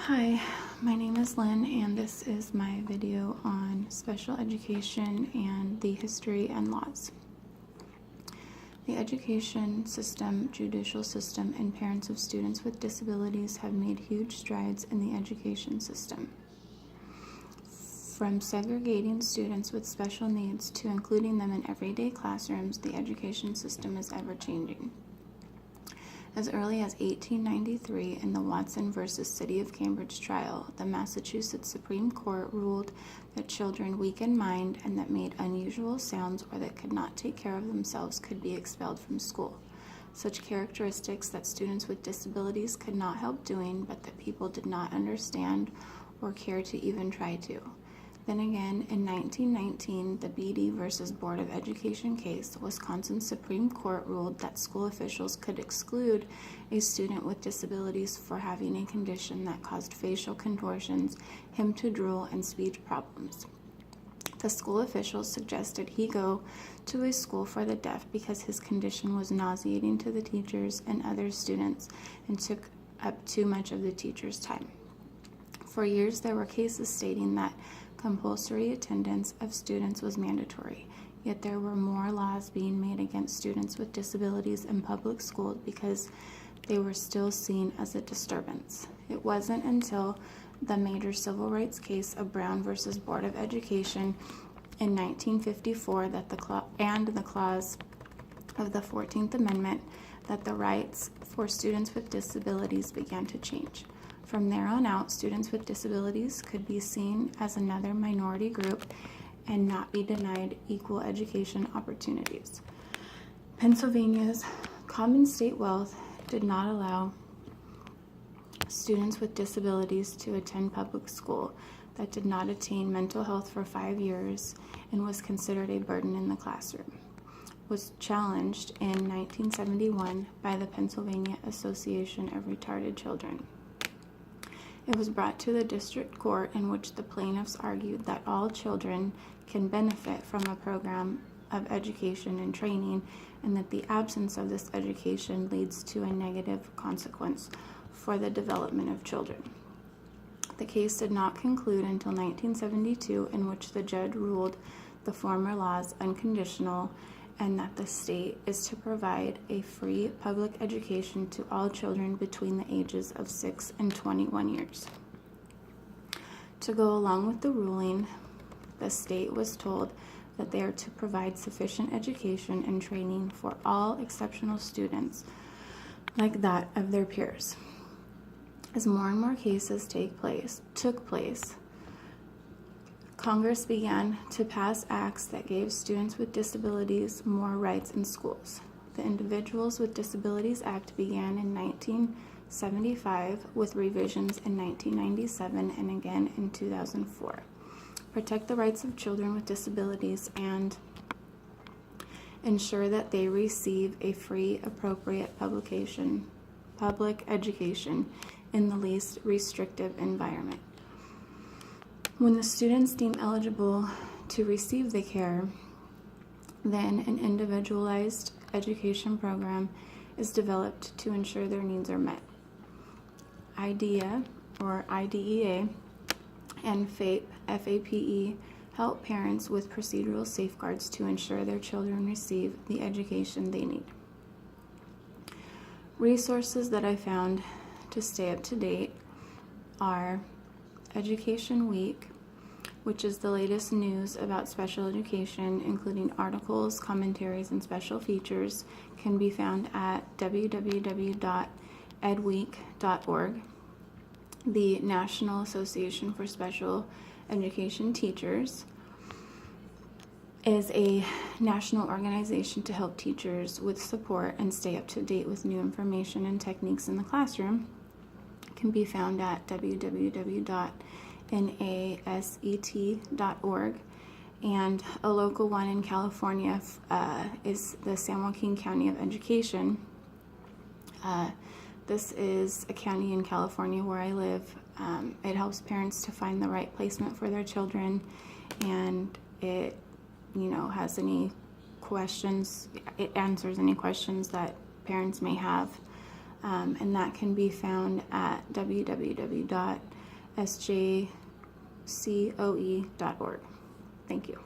Hi, my name is Lynn, and this is my video on special education and the history and laws. The education system, judicial system, and parents of students with disabilities have made huge strides in the education system. From segregating students with special needs to including them in everyday classrooms, the education system is ever-changing. As early as 1893, in the Watson versus City of Cambridge trial, the Massachusetts Supreme Court ruled that children weak in mind and that made unusual sounds or that could not take care of themselves could be expelled from school. Such characteristics that students with disabilities could not help doing, but that people did not understand or care to even try to. Then again, in 1919, the BD versus Board of Education case, Wisconsin's Supreme Court ruled that school officials could exclude a student with disabilities for having a condition that caused facial contortions, him to drool, and speech problems. The school officials suggested he go to a school for the deaf because his condition was nauseating to the teachers and other students and took up too much of the teacher's time. For years, there were cases stating that compulsory attendance of students was mandatory, yet there were more laws being made against students with disabilities in public schools because they were still seen as a disturbance. It wasn't until the major civil rights case of Brown versus Board of Education in 1954 that the clause of the 14th Amendment that the rights for students with disabilities began to change. From there on out, students with disabilities could be seen as another minority group and not be denied equal education opportunities. Pennsylvania's Common State Wealth did not allow students with disabilities to attend public school that did not attain mental health for 5 years and was considered a burden in the classroom. Was challenged in 1971 by the Pennsylvania Association of Retarded Children. It was brought to the district court in which the plaintiffs argued that all children can benefit from a program of education and training, and that the absence of this education leads to a negative consequence for the development of children. The case did not conclude until 1972, in which the judge ruled the former laws unconditional and that the state is to provide a free public education to all children between the ages of 6 and 21 years. To go along with the ruling, the state was told that they are to provide sufficient education and training for all exceptional students like that of their peers. As more and more cases took place, Congress began to pass acts that gave students with disabilities more rights in schools. The Individuals with Disabilities Act began in 1975 with revisions in 1997 and again in 2004. Protect the rights of children with disabilities and ensure that they receive a free, appropriate public education in the least restrictive environment. When the students deem eligible to receive the care, then an individualized education program is developed to ensure their needs are met. IDEA and FAPE help parents with procedural safeguards to ensure their children receive the education they need. Resources that I found to stay up to date are Education Week, which is the latest news about special education, including articles, commentaries, and special features, can be found at www.edweek.org. The National Association for Special Education Teachers is a national organization to help teachers with support and stay up to date with new information and techniques in the classroom. Can be found at www.naset.org, and a local one in California is the San Joaquin County of Education. This is a county in California where I live. It helps parents to find the right placement for their children, and it has any questions, it answers any questions that parents may have and that can be found at www.sjcoe.org. Thank you.